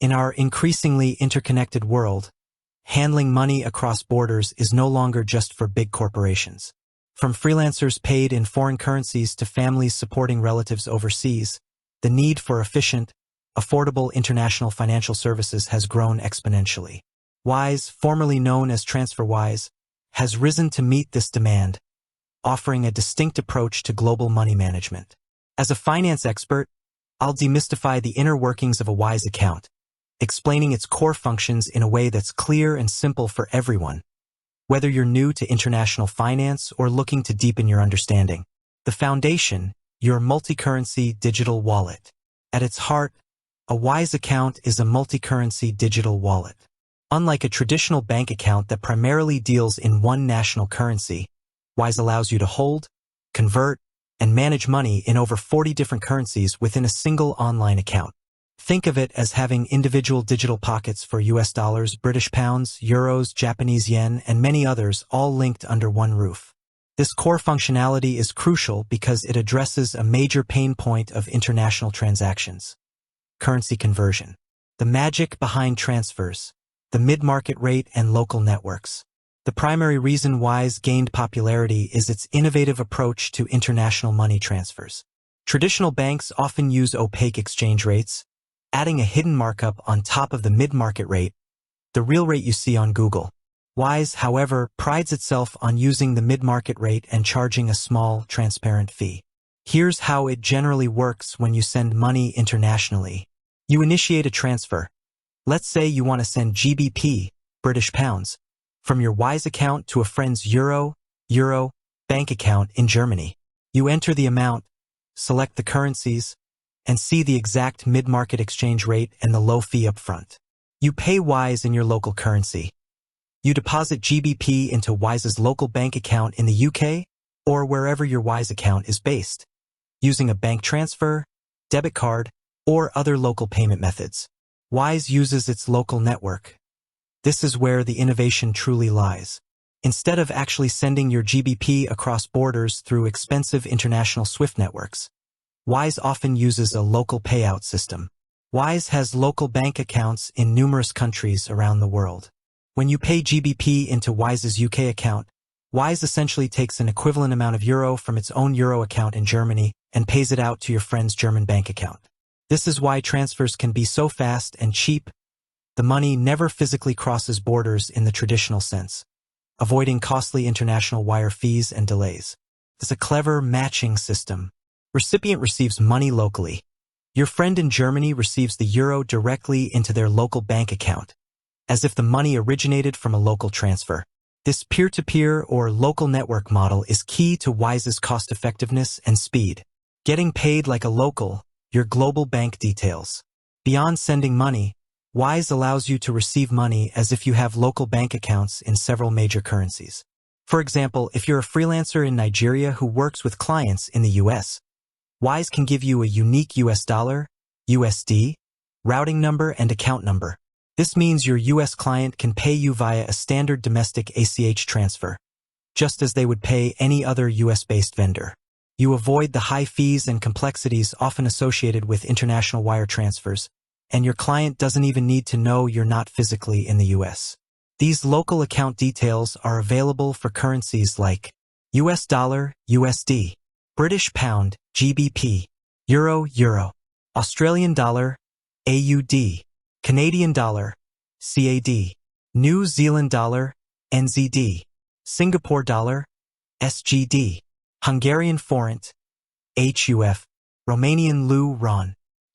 In our increasingly interconnected world, handling money across borders is no longer just for big corporations. From freelancers paid in foreign currencies to families supporting relatives overseas, the need for efficient, affordable international financial services has grown exponentially. Wise, formerly known as TransferWise, has risen to meet this demand, offering a distinct approach to global money management. As a finance expert, I'll demystify the inner workings of a Wise account, explaining its core functions in a way that's clear and simple for everyone. Whether you're new to international finance or looking to deepen your understanding, the foundation, your multi-currency digital wallet. At its heart, a Wise account is a multi-currency digital wallet. Unlike a traditional bank account that primarily deals in one national currency, Wise allows you to hold, convert, and manage money in over 40 different currencies within a single online account. Think of it as having individual digital pockets for US dollars, British pounds, euros, Japanese yen, and many others, all linked under one roof. This core functionality is crucial because it addresses a major pain point of international transactions: currency conversion. The magic behind transfers, the mid-market rate, and local networks. The primary reason Wise gained popularity is its innovative approach to international money transfers. Traditional banks often use opaque exchange rates, adding a hidden markup on top of the mid-market rate, the real rate you see on Google. Wise, however, prides itself on using the mid-market rate and charging a small, transparent fee. Here's how it generally works when you send money internationally. You initiate a transfer. Let's say you want to send GBP, British pounds, from your Wise account to a friend's Euro bank account in Germany. You enter the amount, select the currencies, and see the exact mid-market exchange rate and the low fee up front. You pay Wise in your local currency. You deposit GBP into Wise's local bank account in the UK or wherever your Wise account is based, using a bank transfer, debit card, or other local payment methods. Wise uses its local network. This is where the innovation truly lies. Instead of actually sending your GBP across borders through expensive international SWIFT networks, Wise often uses a local payout system. Wise has local bank accounts in numerous countries around the world. When you pay GBP into Wise's UK account, Wise essentially takes an equivalent amount of euro from its own euro account in Germany and pays it out to your friend's German bank account. This is why transfers can be so fast and cheap. The money never physically crosses borders in the traditional sense, avoiding costly international wire fees and delays. It's a clever matching system. Recipient receives money locally. Your friend in Germany receives the euro directly into their local bank account, as if the money originated from a local transfer. This peer-to-peer or local network model is key to Wise's cost-effectiveness and speed. Getting paid like a local, your global bank details. Beyond sending money, Wise allows you to receive money as if you have local bank accounts in several major currencies. For example, if you're a freelancer in Nigeria who works with clients in the US, Wise can give you a unique US dollar, USD, routing number and account number. This means your US client can pay you via a standard domestic ACH transfer, just as they would pay any other US-based vendor. You avoid the high fees and complexities often associated with international wire transfers, and your client doesn't even need to know you're not physically in the US. These local account details are available for currencies like US dollar, USD, British pound, GBP, euro, Australian dollar, AUD, Canadian dollar, CAD, New Zealand dollar, NZD, Singapore dollar, SGD, Hungarian forint, HUF, Romanian leu,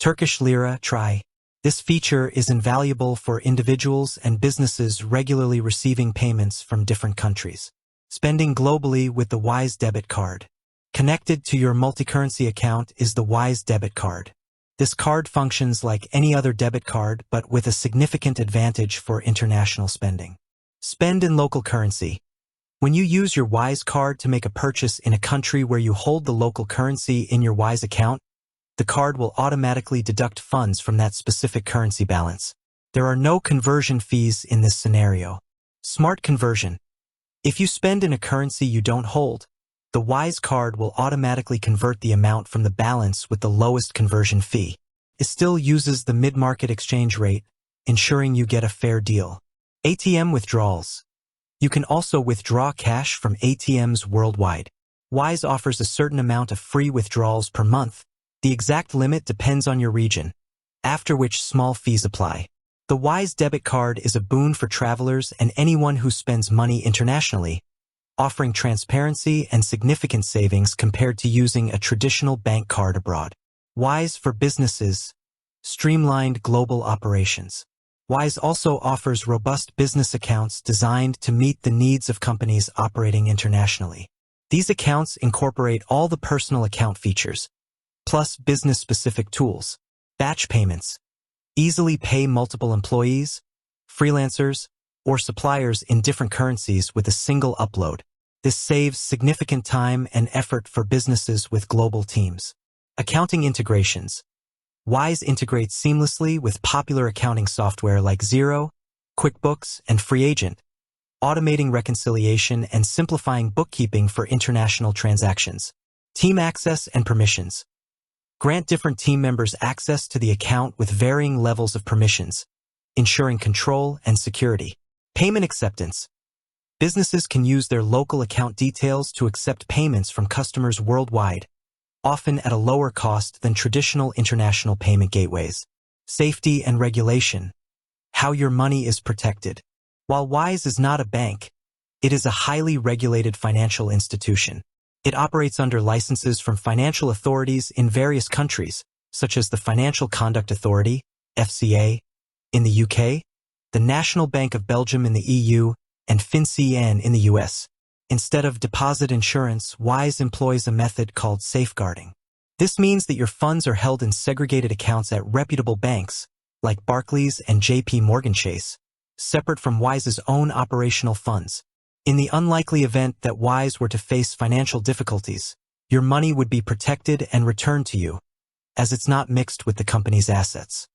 Turkish lira, TRY. This feature is invaluable for individuals and businesses regularly receiving payments from different countries. Spending globally with the Wise debit card. Connected to your multi-currency account is the Wise debit card. This card functions like any other debit card but with a significant advantage for international spending. Spend in local currency. When you use your Wise card to make a purchase in a country where you hold the local currency in your Wise account, the card will automatically deduct funds from that specific currency balance. There are no conversion fees in this scenario. Smart conversion. If you spend in a currency you don't hold, the Wise card will automatically convert the amount from the balance with the lowest conversion fee. It still uses the mid-market exchange rate, ensuring you get a fair deal. ATM withdrawals. You can also withdraw cash from ATMs worldwide. Wise offers a certain amount of free withdrawals per month. The exact limit depends on your region, after which small fees apply. The Wise debit card is a boon for travelers and anyone who spends money internationally, offering transparency and significant savings compared to using a traditional bank card abroad. Wise for businesses. Streamlined global operations. Wise also offers robust business accounts designed to meet the needs of companies operating internationally. These accounts incorporate all the personal account features, plus business-specific tools. Batch payments. Easily pay multiple employees, freelancers, or suppliers in different currencies with a single upload. This saves significant time and effort for businesses with global teams. Accounting integrations. Wise integrates seamlessly with popular accounting software like Xero, QuickBooks, and FreeAgent, automating reconciliation and simplifying bookkeeping for international transactions. Team access and permissions. Grant different team members access to the account with varying levels of permissions, ensuring control and security. Payment acceptance. Businesses can use their local account details to accept payments from customers worldwide, often at a lower cost than traditional international payment gateways. Safety and regulation. How your money is protected. While Wise is not a bank, it is a highly regulated financial institution. It operates under licenses from financial authorities in various countries, such as the Financial Conduct Authority, FCA, in the UK, the National Bank of Belgium in the EU, and FinCEN in the US. Instead of deposit insurance, Wise employs a method called safeguarding. This means that your funds are held in segregated accounts at reputable banks, like Barclays and JP Morgan Chase, separate from Wise's own operational funds. In the unlikely event that Wise were to face financial difficulties, your money would be protected and returned to you, as it's not mixed with the company's assets.